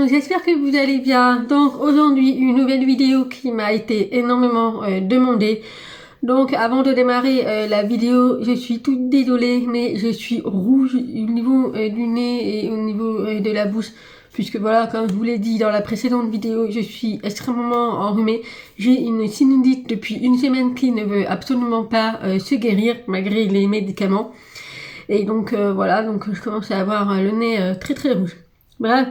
j'espère que vous allez bien. Donc aujourd'hui, une nouvelle vidéo qui m'a été énormément demandée. Donc avant de démarrer la vidéo, je suis toute désolée, mais je suis rouge au niveau du nez et au niveau de la bouche. Puisque voilà, comme je vous l'ai dit dans la précédente vidéo, je suis extrêmement enrhumée. J'ai une sinusite depuis une semaine qui ne veut absolument pas se guérir, malgré les médicaments. Et donc voilà, donc je commence à avoir le nez très très rouge. Bref.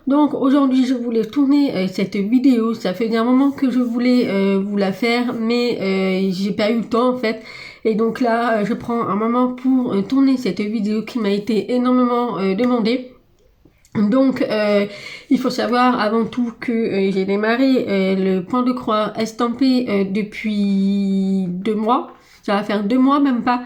Donc aujourd'hui je voulais tourner cette vidéo, ça fait un moment que je voulais vous la faire mais j'ai pas eu le temps en fait, et donc là je prends un moment pour tourner cette vidéo qui m'a été énormément demandée. Donc il faut savoir avant tout que j'ai démarré le point de croix estampé depuis 2 mois, ça va faire 2 mois même pas.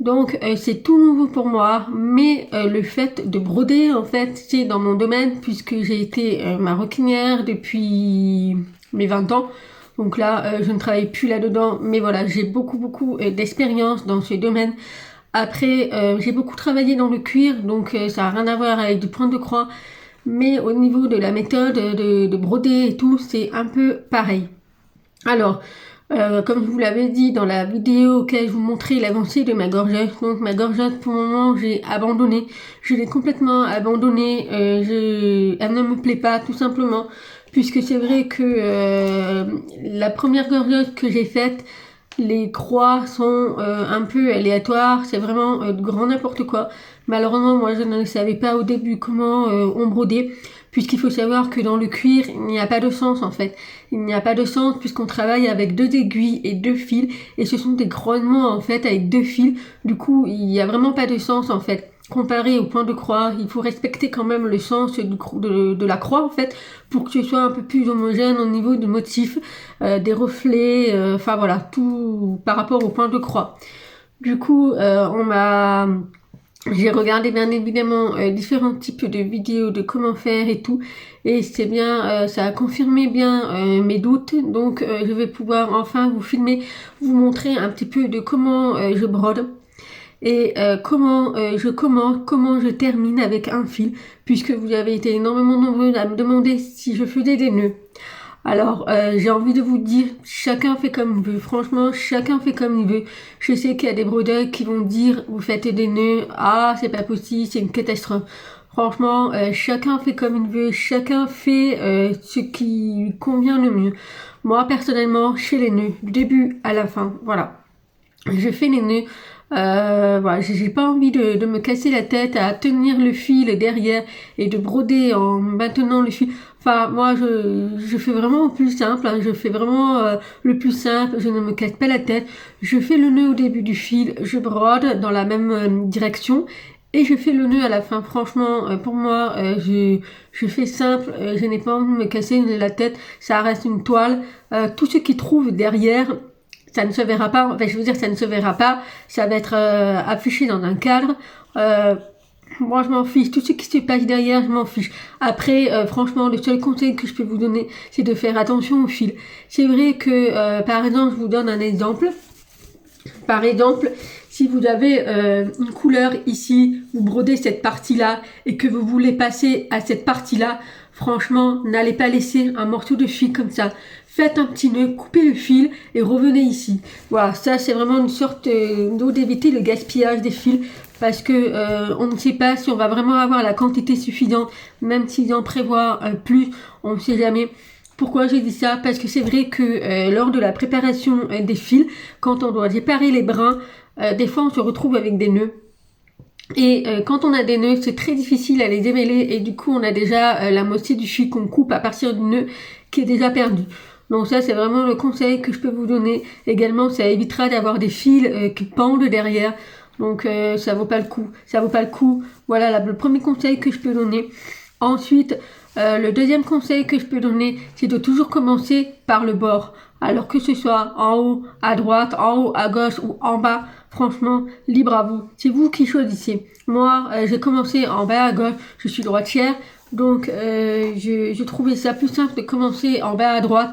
Donc c'est tout nouveau pour moi, mais le fait de broder en fait c'est dans mon domaine puisque j'ai été maroquinière depuis mes 20 ans. Donc là je ne travaille plus là-dedans, mais voilà, j'ai beaucoup d'expérience dans ce domaine. Après j'ai beaucoup travaillé dans le cuir, donc ça n'a rien à voir avec du point de croix, mais au niveau de la méthode de broder et tout, c'est un peu pareil. Alors comme je vous l'avais dit dans la vidéo auquel je vous montrais l'avancée de ma gorgeuse, donc ma gorgeuse pour le moment j'ai abandonné, je l'ai complètement abandonnée, elle ne me plaît pas tout simplement, puisque c'est vrai que la première gorgeuse que j'ai faite, les croix sont un peu aléatoires, c'est vraiment de grand n'importe quoi. Malheureusement moi je ne savais pas au début comment on brodait, puisqu'il faut savoir que dans le cuir il n'y a pas de sens en fait. Il n'y a pas de sens puisqu'on travaille avec 2 aiguilles et 2 fils, et ce sont des grognements en fait avec 2 fils. Du coup il n'y a vraiment pas de sens en fait. Comparé au point de croix, il faut respecter quand même le sens de la croix en fait, pour que ce soit un peu plus homogène au niveau du motif, des reflets, enfin voilà, tout par rapport au point de croix. Du coup j'ai regardé bien évidemment différents types de vidéos de comment faire et tout, et c'est bien, ça a confirmé bien mes doutes. Donc je vais pouvoir enfin vous filmer, vous montrer un petit peu de comment je brode et comment je commence, comment je termine avec un fil, puisque vous avez été énormément nombreux à me demander si je faisais des nœuds. Alors, j'ai envie de vous dire, chacun fait comme il veut. Franchement, chacun fait comme il veut. Je sais qu'il y a des brodeurs qui vont dire, vous faites des nœuds, ah, c'est pas possible, c'est une catastrophe. Franchement, chacun fait comme il veut, chacun fait ce qui lui convient le mieux. Moi, personnellement, je fais les nœuds, du début à la fin, voilà. Je fais les nœuds. Voilà, j'ai pas envie de me casser la tête à tenir le fil derrière et de broder en maintenant le fil. Enfin, moi, je fais vraiment au plus simple, hein, je fais vraiment le plus simple, je ne me casse pas la tête. Je fais le nœud au début du fil, je brode dans la même direction, et je fais le nœud à la fin. Franchement, pour moi, je fais simple, je n'ai pas envie de me casser la tête, ça reste une toile. Tout ce qui trouve derrière, ça ne se verra pas, enfin je veux dire ça ne se verra pas, ça va être affiché dans un cadre. Moi je m'en fiche, tout ce qui se passe derrière je m'en fiche. Après franchement le seul conseil que je peux vous donner c'est de faire attention au fil. C'est vrai que par exemple je vous donne un exemple. Par exemple, si vous avez une couleur ici, vous brodez cette partie-là et que vous voulez passer à cette partie-là, franchement, n'allez pas laisser un morceau de fil comme ça. Faites un petit nœud, coupez le fil et revenez ici. Voilà, ça c'est vraiment une sorte d'éviter le gaspillage des fils, parce que on ne sait pas si on va vraiment avoir la quantité suffisante, même s'ils en prévoient plus, on ne sait jamais. Pourquoi j'ai dit ça? Parce que c'est vrai que lors de la préparation des fils, quand on doit séparer les brins, des fois on se retrouve avec des nœuds. Et quand on a des nœuds, c'est très difficile à les démêler, et du coup on a déjà la moitié du fil qu'on coupe à partir du nœud qui est déjà perdu. Donc ça c'est vraiment le conseil que je peux vous donner. Également ça évitera d'avoir des fils qui pendent derrière. Donc ça vaut pas le coup. Ça vaut pas le coup. Voilà le premier conseil que je peux donner. Ensuite, le deuxième conseil que je peux donner, c'est de toujours commencer par le bord. Alors que ce soit en haut, à droite, en haut, à gauche ou en bas, franchement, libre à vous. C'est vous qui choisissez. Moi, j'ai commencé en bas à gauche, je suis droitière, donc je trouvais ça plus simple de commencer en bas à droite,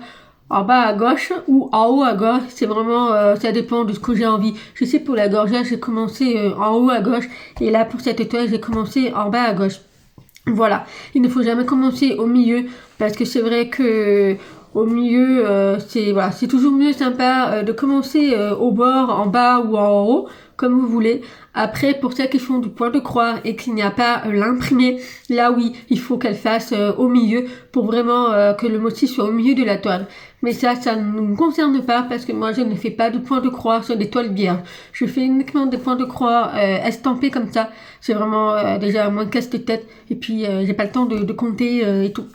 en bas à gauche ou en haut à gauche. C'est vraiment, ça dépend de ce que j'ai envie. Je sais pour la gorgette, j'ai commencé en haut à gauche, et là pour cette étoile, j'ai commencé en bas à gauche. Voilà, il ne faut jamais commencer au milieu parce que c'est vrai que au milieu, c'est toujours mieux sympa de commencer au bord, en bas ou en haut, comme vous voulez. Après, pour celles qui font du point de croix et qu'il n'y a pas l'imprimé, là oui, il faut qu'elle fasse au milieu pour vraiment que le motif soit au milieu de la toile. Mais ça ne nous concerne pas parce que moi je ne fais pas de point de croix sur des toiles vierges. Je fais uniquement des points de croix estampés comme ça. C'est vraiment déjà moins casse-tête et puis j'ai pas le temps de compter et tout.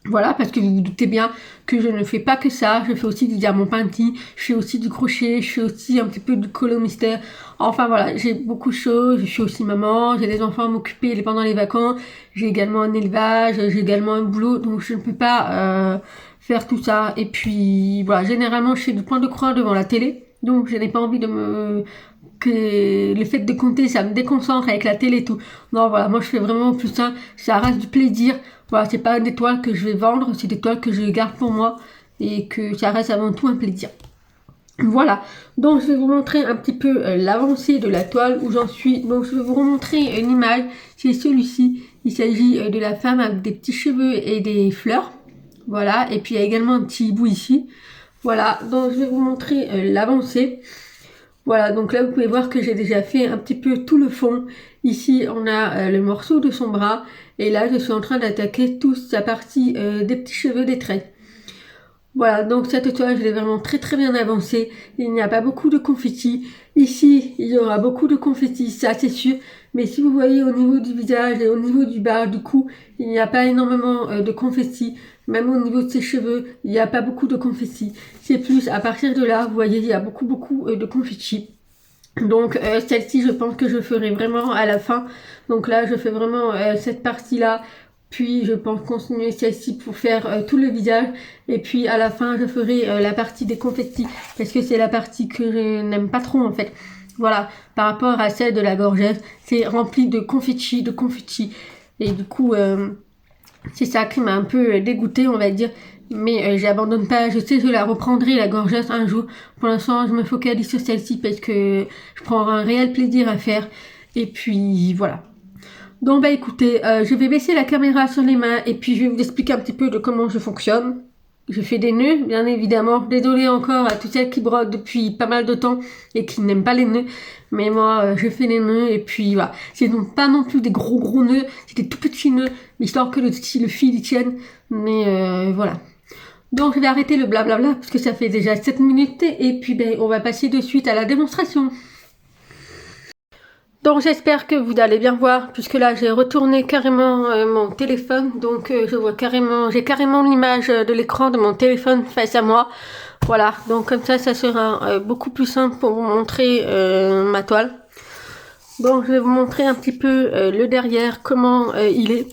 Voilà, parce que vous vous doutez bien que je ne fais pas que ça, je fais aussi du diamant peinti, je fais aussi du crochet, je fais aussi un petit peu du collant mystère. Enfin voilà, j'ai beaucoup de choses, je suis aussi maman, j'ai des enfants à m'occuper pendant les vacances, j'ai également un élevage, j'ai également un boulot, donc je ne peux pas faire tout ça. Et puis voilà, généralement je fais du point de croix devant la télé, donc je n'ai pas envie de me que le fait de compter ça me déconcentre avec la télé et tout. Non voilà, moi je fais vraiment plus ça, ça reste du plaisir. Voilà, c'est pas des toiles que je vais vendre, c'est des toiles que je garde pour moi et que ça reste avant tout un plaisir. Voilà, donc je vais vous montrer un petit peu l'avancée de la toile où j'en suis. Donc je vais vous remontrer une image, c'est celui-ci. Il s'agit de la femme avec des petits cheveux et des fleurs. Voilà, et puis il y a également un petit hibou ici. Voilà, donc je vais vous montrer l'avancée. Voilà, donc là vous pouvez voir que j'ai déjà fait un petit peu tout le fond. Ici on a le morceau de son bras et là je suis en train d'attaquer toute sa partie des petits cheveux, des traits. Voilà, donc cette toile je l'ai vraiment très très bien avancée. Il n'y a pas beaucoup de confetti. Ici il y aura beaucoup de confetti, ça c'est sûr. Mais si vous voyez au niveau du visage et au niveau du bas du cou, il n'y a pas énormément de confetti. Même au niveau de ses cheveux, il n'y a pas beaucoup de confetti. C'est plus à partir de là, vous voyez, il y a beaucoup de confetti. Donc celle-ci, je pense que je ferai vraiment à la fin. Donc là, je fais vraiment cette partie-là. Puis je pense continuer celle-ci pour faire tout le visage. Et puis à la fin, je ferai la partie des confettis. Parce que c'est la partie que je n'aime pas trop en fait. Voilà, par rapport à celle de la gorgette, c'est rempli de confettis, de confettis. Et du coup, c'est ça qui m'a un peu dégoûtée, on va dire. Mais j'abandonne pas, je sais que je la reprendrai la gorgeuse un jour. Pour l'instant, je me focalise sur celle-ci parce que je prends un réel plaisir à faire. Et puis voilà. Donc bah écoutez, je vais baisser la caméra sur les mains et puis je vais vous expliquer un petit peu de comment je fonctionne. Je fais des nœuds, bien évidemment. Désolée encore à toutes celles qui brodent depuis pas mal de temps et qui n'aiment pas les nœuds. Mais moi, je fais les nœuds et puis voilà. C'est donc pas non plus des gros nœuds, c'est des tout petits nœuds, histoire que le fil y tienne. Mais voilà. Donc je vais arrêter le blablabla parce que ça fait déjà 7 minutes et puis ben, on va passer de suite à la démonstration. Donc j'espère que vous allez bien voir puisque là j'ai retourné carrément mon téléphone, donc je vois carrément, j'ai carrément l'image de l'écran de mon téléphone face à moi. Voilà, donc comme ça sera beaucoup plus simple pour vous montrer ma toile. Donc je vais vous montrer un petit peu le derrière, comment il est.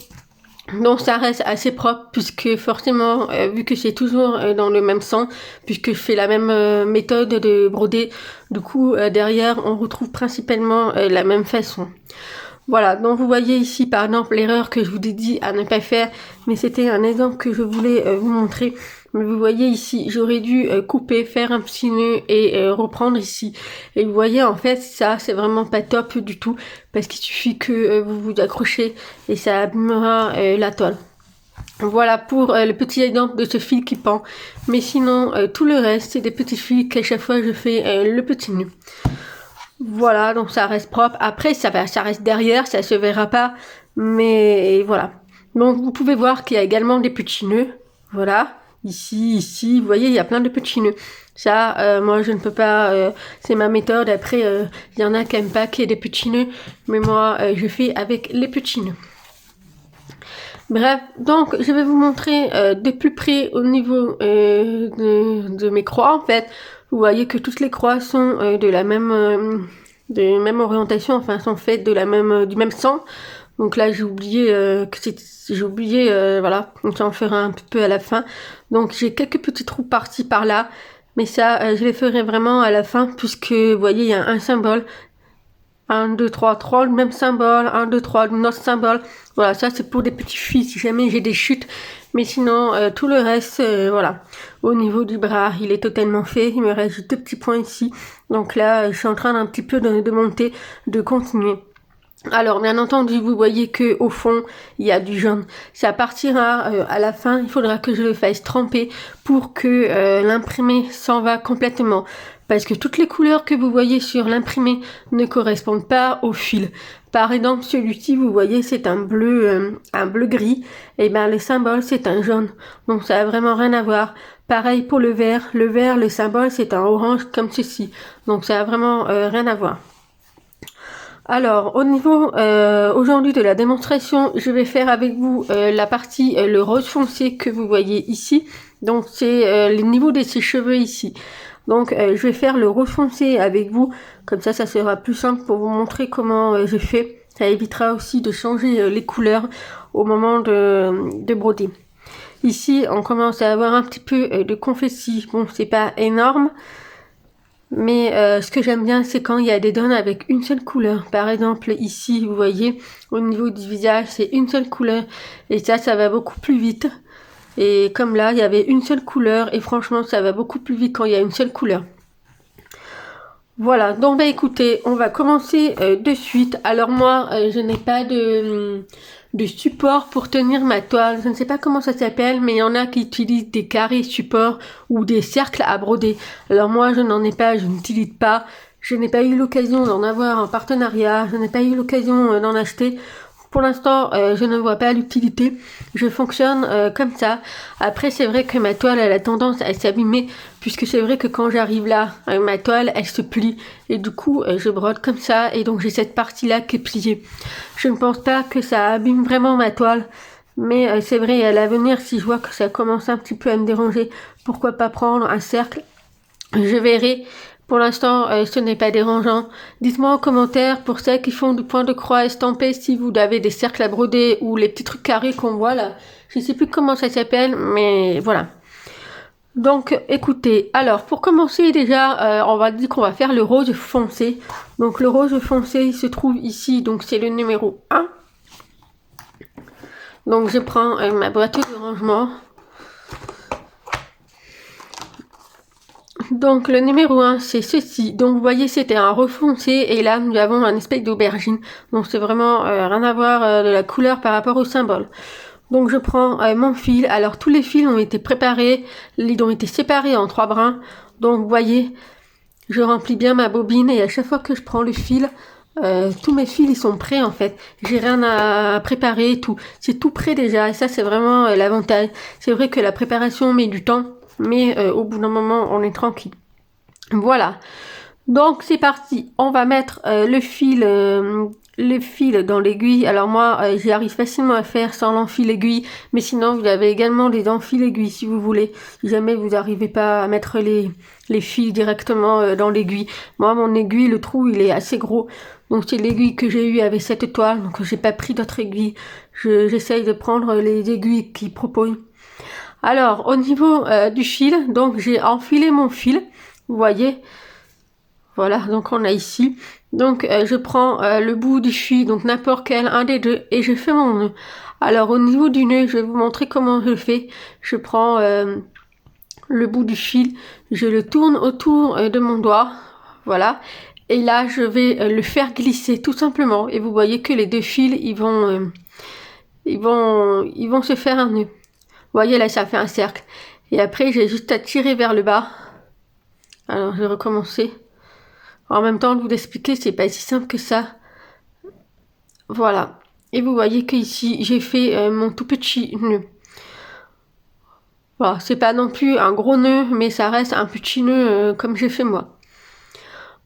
Donc ça reste assez propre puisque forcément vu que c'est toujours dans le même sens, puisque je fais la même méthode de broder, du coup derrière on retrouve principalement la même façon. Voilà, donc vous voyez ici par exemple l'erreur que je vous ai dit à ne pas faire, mais c'était un exemple que je voulais vous montrer. Mais vous voyez ici, j'aurais dû couper, faire un petit nœud et reprendre ici. Et vous voyez en fait ça c'est vraiment pas top du tout, parce qu'il suffit que vous vous accrochez et ça abîmera la toile. Voilà pour le petit exemple de ce fil qui pend. Mais sinon tout le reste c'est des petits fils qu'à chaque fois je fais le petit nœud. Voilà, donc ça reste propre. Après, ça reste derrière, ça se verra pas. Mais voilà. Donc vous pouvez voir qu'il y a également des petits nœuds. Voilà. Ici, vous voyez, il y a plein de petits nœuds. Ça, moi, je ne peux pas... c'est ma méthode. Après, il y en a qui n'aiment pas qu'il y ait des petits nœuds. Mais moi, je fais avec les petits nœuds. Bref, donc je vais vous montrer de plus près au niveau de mes croix, en fait. Vous voyez que toutes les croix sont de la même orientation, enfin sont faites du même sens. Donc là j'ai oublié voilà, donc ça en fera un peu à la fin. Donc j'ai quelques petits trous par-ci par-là, mais ça je les ferai vraiment à la fin puisque vous voyez il y a un symbole. 1, 2, 3, 3, le même symbole, 1, 2, 3, notre symbole. Voilà, ça c'est pour des petits fils si jamais j'ai des chutes. Mais sinon, tout le reste, voilà. Au niveau du bras, il est totalement fait. Il me reste 2 petits points ici. Donc là, je suis en train d'un petit peu de monter, de continuer. Alors bien entendu, vous voyez que au fond il y a du jaune. Ça partira à la fin. Il faudra que je le fasse tremper pour que l'imprimé s'en va complètement. Parce que toutes les couleurs que vous voyez sur l'imprimé ne correspondent pas au fil. Par exemple, celui-ci, vous voyez, c'est un bleu gris. Et ben le symbole c'est un jaune. Donc ça a vraiment rien à voir. Pareil pour le vert. Le symbole c'est un orange comme ceci. Donc ça a vraiment rien à voir. Alors, au niveau aujourd'hui de la démonstration, je vais faire avec vous la partie le rose foncé que vous voyez ici. Donc, c'est le niveau de ses cheveux ici. Donc, je vais faire le rose foncé avec vous. Comme ça sera plus simple pour vous montrer comment je fais. Ça évitera aussi de changer les couleurs au moment de broder. Ici, on commence à avoir un petit peu de confetti. Bon, c'est pas énorme. Mais ce que j'aime bien, c'est quand il y a des donnes avec une seule couleur. Par exemple, ici, vous voyez, au niveau du visage, c'est une seule couleur. Et ça va beaucoup plus vite. Et comme là, il y avait une seule couleur. Et franchement, ça va beaucoup plus vite quand il y a une seule couleur. Voilà, donc bah écoutez, on va commencer de suite. Alors moi, je n'ai pas de support pour tenir ma toile. Je ne sais pas comment ça s'appelle, mais il y en a qui utilisent des carrés supports ou des cercles à broder. Alors moi, je n'en ai pas, je n'utilise pas. Je n'ai pas eu l'occasion d'en avoir en partenariat. Je n'ai pas eu l'occasion d'en acheter. Pour l'instant, je ne vois pas l'utilité. Je fonctionne comme ça. Après, c'est vrai que ma toile, elle a tendance à s'abîmer, puisque c'est vrai que quand j'arrive là, ma toile, elle se plie. Et du coup, je brode comme ça, et donc j'ai cette partie-là qui est pliée. Je ne pense pas que ça abîme vraiment ma toile. Mais c'est vrai, à l'avenir, si je vois que ça commence un petit peu à me déranger, pourquoi pas prendre un cercle? Je verrai. Pour l'instant, ce n'est pas dérangeant. Dites-moi en commentaire pour celles qui font du point de croix estampé si vous avez des cercles à broder ou les petits trucs carrés qu'on voit là. Je ne sais plus comment ça s'appelle, mais voilà. Donc, écoutez. Alors, pour commencer déjà, on va dire qu'on va faire le rose foncé. Donc, le rose foncé, il se trouve ici. Donc, c'est le numéro 1. Donc, je prends ma boîte de rangement. Donc le numéro 1 c'est ceci. Donc vous voyez c'était un rose foncé et là nous avons un espèce d'aubergine. Donc c'est vraiment rien à voir de la couleur par rapport au symbole. Donc je prends mon fil. Alors tous les fils ont été préparés. Ils ont été séparés en 3 brins. Donc vous voyez je remplis bien ma bobine et à chaque fois que je prends le fil tous mes fils ils sont prêts en fait. J'ai rien à préparer et tout. C'est tout prêt déjà et ça c'est vraiment l'avantage. C'est vrai que la préparation met du temps. Mais au bout d'un moment, on est tranquille. Voilà. Donc, c'est parti. On va mettre le fil dans l'aiguille. Alors moi, j'y arrive facilement à faire sans l'enfil aiguille. Mais sinon, vous avez également des enfils aiguilles si vous voulez. Si jamais vous n'arrivez pas à mettre les fils directement dans l'aiguille. Moi, mon aiguille, le trou, il est assez gros. Donc, c'est l'aiguille que j'ai eue avec cette toile. Donc, j'ai pas pris d'autres aiguilles. J'essaye de prendre les aiguilles qui proposent. Alors, au niveau du fil, donc j'ai enfilé mon fil, vous voyez, voilà, donc on a ici, donc je prends le bout du fil, donc n'importe quel, un des deux, et je fais mon nœud. Alors, au niveau du nœud, je vais vous montrer comment je le fais. Je prends le bout du fil, je le tourne autour de mon doigt, voilà, et là, je vais le faire glisser tout simplement, et vous voyez que les deux fils, ils vont se faire un nœud. Vous voyez là ça fait un cercle. Et après j'ai juste à tirer vers le bas. Alors je vais recommencer. En même temps de vous expliquer c'est pas si simple que ça. Voilà. Et vous voyez que ici j'ai fait mon tout petit nœud. Voilà, c'est pas non plus un gros nœud mais ça reste un petit nœud comme j'ai fait moi.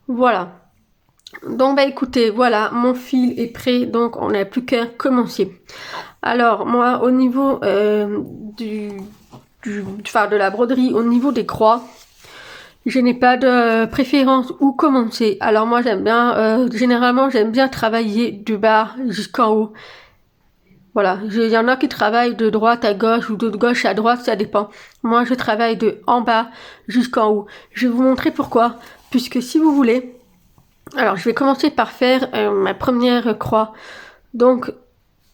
Voilà. Donc bah écoutez, voilà, mon fil est prêt, donc on n'a plus qu'à commencer. Alors moi au niveau de la broderie, au niveau des croix, je n'ai pas de préférence où commencer. Alors moi j'aime bien, généralement j'aime bien travailler du bas jusqu'en haut. Voilà, il y en a qui travaillent de droite à gauche ou de gauche à droite, ça dépend. Moi je travaille de en bas jusqu'en haut. Je vais vous montrer pourquoi, puisque si vous voulez, alors je vais commencer par faire ma première croix. Donc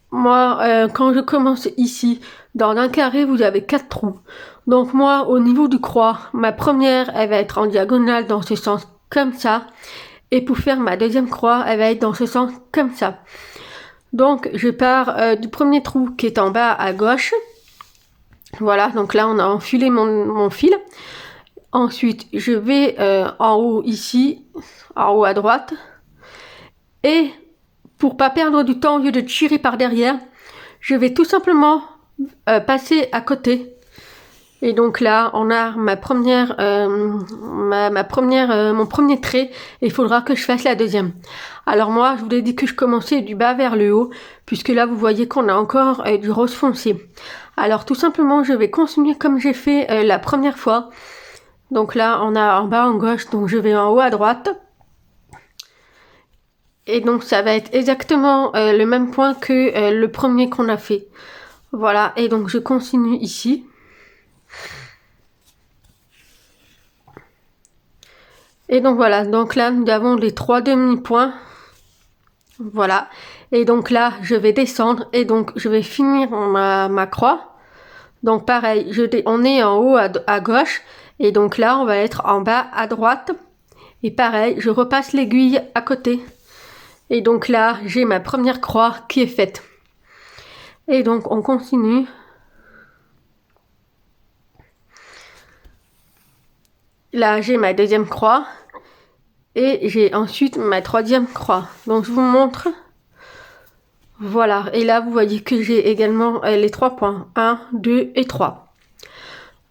moi, quand je commence ici, dans un carré, vous avez 4 trous. Donc moi, au niveau du croix, ma première, elle va être en diagonale dans ce sens, comme ça. Et pour faire ma deuxième croix, elle va être dans ce sens comme ça. Donc je pars du premier trou qui est en bas à gauche. Voilà, donc là on a enfilé mon fil. Ensuite je vais en haut ici, en haut à droite. Et pour pas perdre du temps, au lieu de tirer par derrière, je vais tout simplement passer à côté. Et donc là, on a ma première, mon premier trait, et il faudra que je fasse la deuxième. Alors moi, je vous ai dit que je commençais du bas vers le haut, puisque là, vous voyez qu'on a encore du rose foncé. Alors tout simplement, je vais continuer comme j'ai fait la première fois. Donc là, on a en bas en gauche, donc je vais en haut à droite. Et donc ça va être exactement le même point que le premier qu'on a fait. Voilà, et donc je continue ici. Et donc voilà, donc là nous avons les 3 demi-points. Voilà, et donc là je vais descendre et donc je vais finir ma croix. Donc pareil, on est en haut à gauche et donc là on va être en bas à droite. Et pareil, je repasse l'aiguille à côté. Et donc là j'ai ma première croix qui est faite. Et donc on continue. Là j'ai ma deuxième croix. Et j'ai ensuite ma troisième croix. Donc je vous montre. Voilà. Et là vous voyez que j'ai également les 3 points. 1, 2 et 3.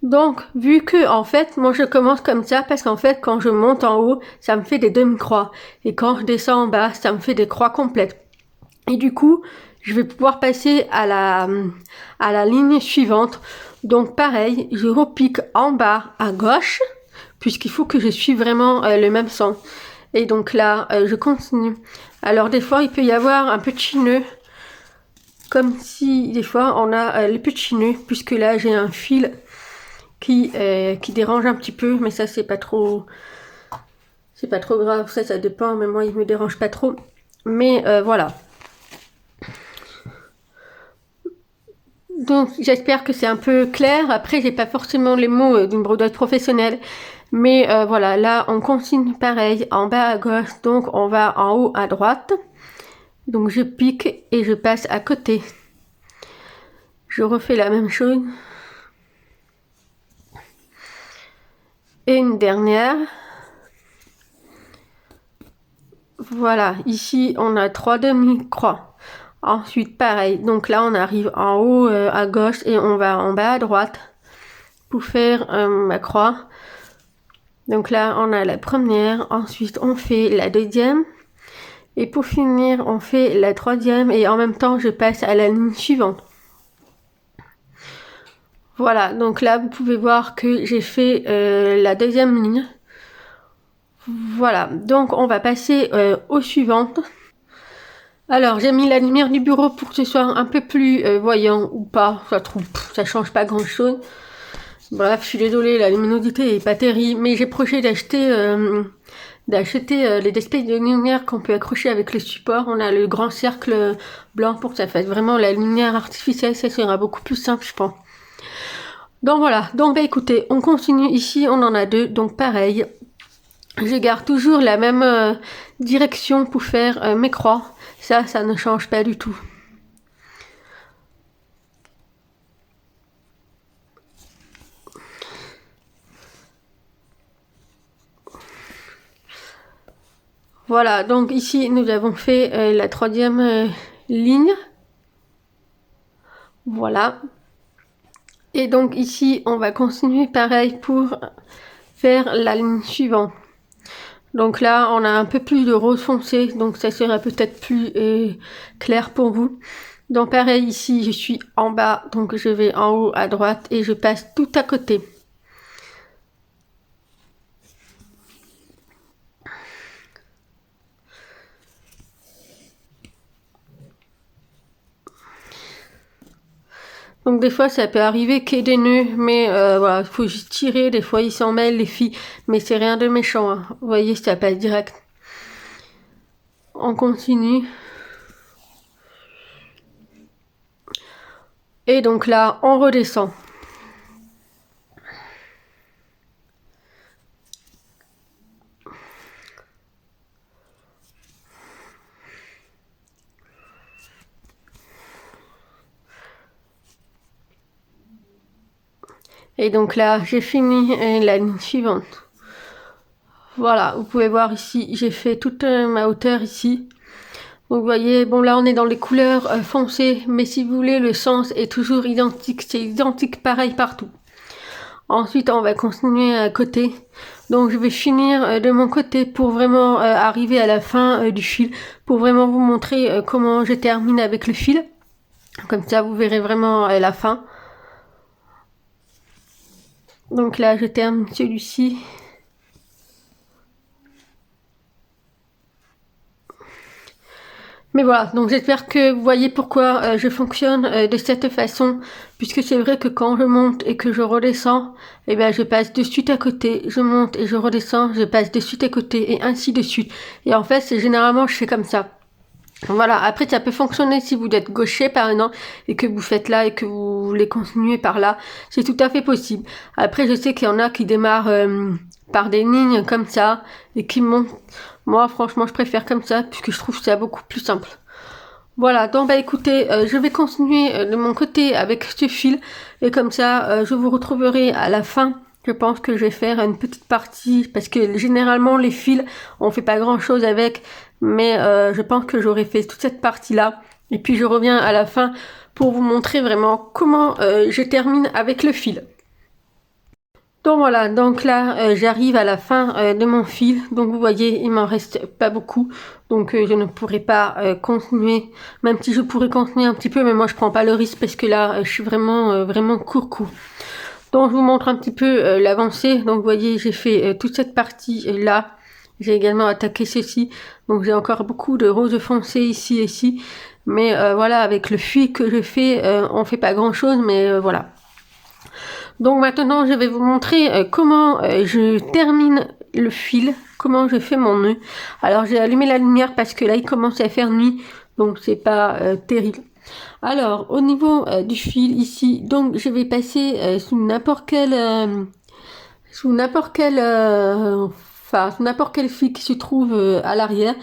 Donc vu que en fait moi je commence comme ça parce qu'en fait quand je monte en haut ça me fait des demi-croix. Et quand je descends en bas ça me fait des croix complètes. Et du coup je vais pouvoir passer à la ligne suivante. Donc pareil, je repique en bas à gauche puisqu'il faut que je suive vraiment le même sens. Et donc là, je continue. Alors des fois, il peut y avoir un petit nœud, comme si des fois on a les petits nœuds, puisque là j'ai un fil qui dérange un petit peu, mais ça c'est pas trop grave, ça dépend, mais moi il me dérange pas trop. Mais voilà. Donc j'espère que c'est un peu clair. Après j'ai pas forcément les mots d'une brodeuse professionnelle. Mais voilà, là on continue pareil en bas à gauche, donc on va en haut à droite. Donc je pique et je passe à côté. Je refais la même chose. Et une dernière. Voilà, ici on a 3 demi-croix. Ensuite pareil, donc là on arrive en haut à gauche et on va en bas à droite pour faire ma croix. Donc là on a la première, ensuite on fait la deuxième. Et pour finir, on fait la troisième et en même temps, je passe à la ligne suivante. Voilà, donc là, vous pouvez voir que j'ai fait la deuxième ligne. Voilà, donc on va passer aux suivantes. Alors, j'ai mis la lumière du bureau pour que ce soit un peu plus voyant ou pas. Ça change pas grand-chose. Bref, je suis désolée, la luminosité est pas terrible, mais j'ai projet d'acheter les espèces de lumière qu'on peut accrocher avec le support. On a le grand cercle blanc pour que ça fasse vraiment la lumière artificielle, ça sera beaucoup plus simple je pense. Donc voilà, donc bah écoutez, on continue ici, on en a 2, donc pareil, je garde toujours la même direction pour faire mes croix, ça ne change pas du tout. Voilà, donc ici nous avons fait la troisième ligne. Voilà. Et donc ici on va continuer pareil pour faire la ligne suivante. Donc là on a un peu plus de rose foncé, donc ça sera peut-être plus clair pour vous. Donc pareil ici je suis en bas, donc je vais en haut à droite et je passe tout à côté. Donc des fois ça peut arriver qu'il y ait des nœuds, mais voilà, il faut juste tirer, des fois ils s'en mêlent les filles, mais c'est rien de méchant, hein. Vous voyez, ça passe direct. On continue. Et donc là, on redescend. Et donc là, j'ai fini la ligne suivante. Voilà, vous pouvez voir ici, j'ai fait toute ma hauteur ici. Donc vous voyez, bon là on est dans les couleurs foncées, mais si vous voulez, le sens est toujours identique, c'est identique pareil partout. Ensuite, on va continuer à côté. Donc je vais finir de mon côté pour vraiment arriver à la fin du fil, pour vraiment vous montrer comment je termine avec le fil. Comme ça, vous verrez vraiment la fin. Donc là, je termine celui-ci. Mais voilà, donc j'espère que vous voyez pourquoi je fonctionne de cette façon, puisque c'est vrai que quand je monte et que je redescends, eh bien je passe de suite à côté, je monte et je redescends, je passe de suite à côté et ainsi de suite. Et en fait, c'est généralement je fais comme ça. Voilà, après ça peut fonctionner si vous êtes gaucher par exemple et que vous faites là et que vous voulez continuer par là, c'est tout à fait possible. Après je sais qu'il y en a qui démarrent par des lignes comme ça et qui montent. Moi franchement je préfère comme ça puisque je trouve ça beaucoup plus simple. Voilà, donc bah écoutez, je vais continuer de mon côté avec ce fil et comme ça je vous retrouverai à la fin. Je pense que je vais faire une petite partie parce que généralement les fils on fait pas grand chose avec, mais je pense que j'aurai fait toute cette partie là et puis je reviens à la fin pour vous montrer vraiment comment je termine avec le fil. Donc voilà, donc là j'arrive à la fin de mon fil, donc vous voyez il m'en reste pas beaucoup, donc je ne pourrai pas continuer, même si je pourrais continuer un petit peu, mais moi je prends pas le risque parce que là je suis vraiment vraiment court. Donc je vous montre un petit peu l'avancée, donc vous voyez j'ai fait toute cette partie là, j'ai également attaqué ceci, donc j'ai encore beaucoup de rose foncé ici et ici, mais voilà avec le fil que je fais, on fait pas grand chose, mais voilà. Donc maintenant, je vais vous montrer comment je termine le fil, comment je fais mon nœud. Alors j'ai allumé la lumière parce que là il commence à faire nuit, donc c'est pas terrible. Alors au niveau du fil ici, donc je vais passer sous n'importe quel sous n'importe quel fil qui se trouve à l'arrière.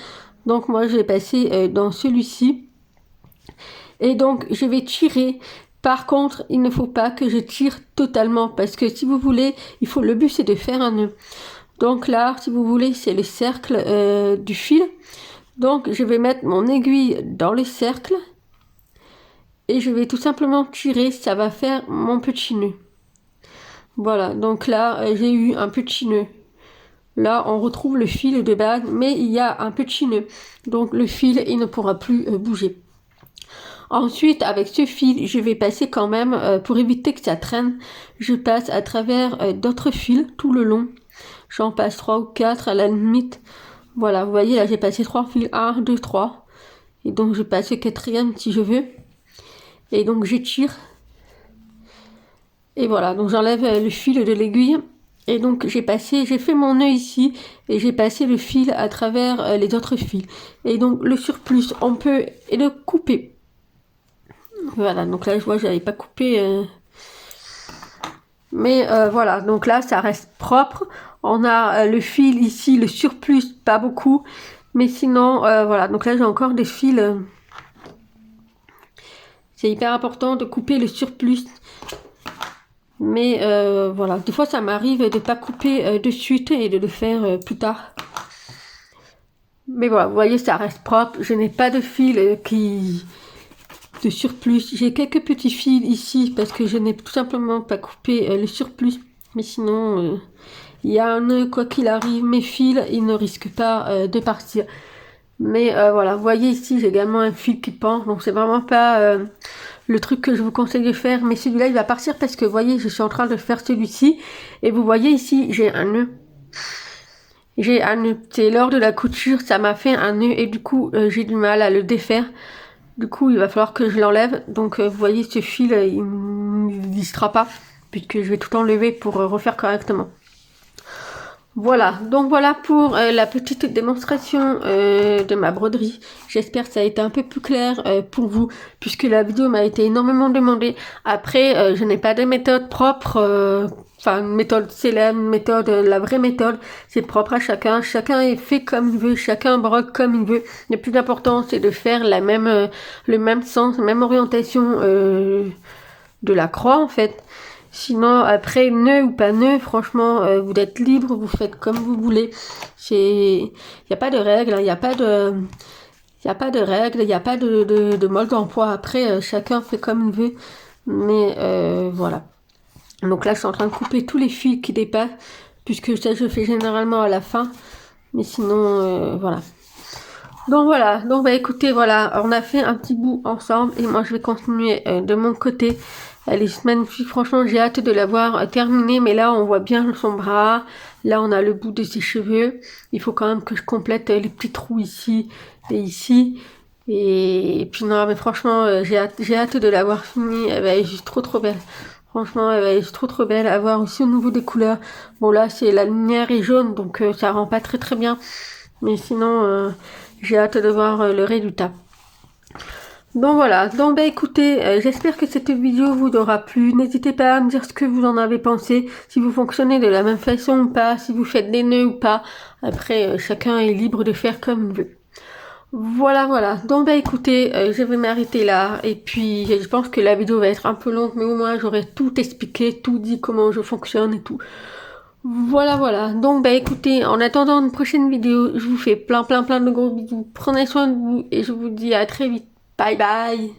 Donc moi je vais passer dans celui-ci et donc je vais tirer. Par contre, il ne faut pas que je tire totalement parce que si vous voulez, le but c'est de faire un nœud. Donc là, si vous voulez, c'est le cercle du fil. Donc je vais mettre mon aiguille dans le cercle et je vais tout simplement tirer, ça va faire mon petit nœud. Voilà, donc là j'ai eu un petit nœud. Là on retrouve le fil de base, mais il y a un petit nœud. Donc le fil, il ne pourra plus bouger. Ensuite, avec ce fil, je vais passer quand même, pour éviter que ça traîne, je passe à travers d'autres fils tout le long. J'en passe 3 ou 4 à la limite. Voilà, vous voyez, là j'ai passé 3 fils, 1, 2, 3. Et donc je passe le 4e si je veux. Et donc je tire. Et voilà, donc j'enlève le fil de l'aiguille. Et donc j'ai fait mon nœud ici et j'ai passé le fil à travers les autres fils. Et donc le surplus, on peut le couper. Voilà, donc là je vois que j'avais pas coupé. Mais voilà, donc là ça reste propre. On a le fil ici, le surplus, pas beaucoup. Mais sinon, voilà, donc là j'ai encore des fils. C'est hyper important de couper le surplus. Mais voilà, des fois ça m'arrive de pas couper de suite et de le faire plus tard. Mais voilà, vous voyez, ça reste propre. Je n'ai pas de fil de surplus. J'ai quelques petits fils ici parce que je n'ai tout simplement pas coupé le surplus. Mais sinon, il y a un nœud, quoi qu'il arrive, mes fils, ils ne risquent pas de partir. Mais voilà, vous voyez ici, j'ai également un fil qui pend. Donc c'est vraiment pas le truc que je vous conseille de faire. Mais celui-là, il va partir parce que vous voyez, je suis en train de faire celui-ci. Et vous voyez ici, j'ai un nœud. J'ai un nœud. C'est lors de la couture, ça m'a fait un nœud. Et du coup, j'ai du mal à le défaire. Du coup, il va falloir que je l'enlève. Donc, vous voyez, ce fil, il n'existera pas. Puisque je vais tout enlever pour refaire correctement. Voilà, donc voilà pour la petite démonstration de ma broderie. J'espère que ça a été un peu plus clair pour vous, puisque la vidéo m'a été énormément demandée. Après, je n'ai pas de méthode propre, enfin une méthode célèbre, une méthode, la vraie méthode, c'est propre à chacun. Chacun est fait comme il veut, chacun brode comme il veut. Le plus important, c'est de faire le même sens, la même orientation de la croix en fait. Sinon, après, nœud ou pas nœud, franchement, vous êtes libre, vous faites comme vous voulez. Il n'y a pas de règles, il n'y a pas de... Il n'y a pas de règles, il n'y a pas de mode d'emploi. Après, chacun fait comme il veut. Mais voilà. Donc là, je suis en train de couper tous les fils qui dépassent. Puisque ça, je fais généralement à la fin. Mais sinon, voilà. Donc voilà. Donc bah écoutez, voilà. On a fait un petit bout ensemble. Et moi, je vais continuer de mon côté. Elle est magnifique. Franchement, j'ai hâte de l'avoir terminée. Mais là, on voit bien son bras. Là, on a le bout de ses cheveux. Il faut quand même que je complète les petits trous ici et ici. Et puis non, mais franchement, j'ai hâte de l'avoir finie. Elle va être juste trop belle. Franchement, elle va être trop belle à voir aussi au niveau des couleurs. Bon là, c'est la lumière est jaune, donc ça rend pas très bien. Mais sinon, j'ai hâte de voir le résultat. Donc voilà, donc bah écoutez, j'espère que cette vidéo vous aura plu. N'hésitez pas à me dire ce que vous en avez pensé, si vous fonctionnez de la même façon ou pas, si vous faites des nœuds ou pas. Après, chacun est libre de faire comme il veut. Voilà. Donc bah écoutez, je vais m'arrêter là. Et puis, je pense que la vidéo va être un peu longue, mais au moins j'aurai tout expliqué, tout dit comment je fonctionne et tout. Voilà. Donc bah écoutez, en attendant une prochaine vidéo, je vous fais plein de gros bisous. Prenez soin de vous et je vous dis à très vite. Bye bye.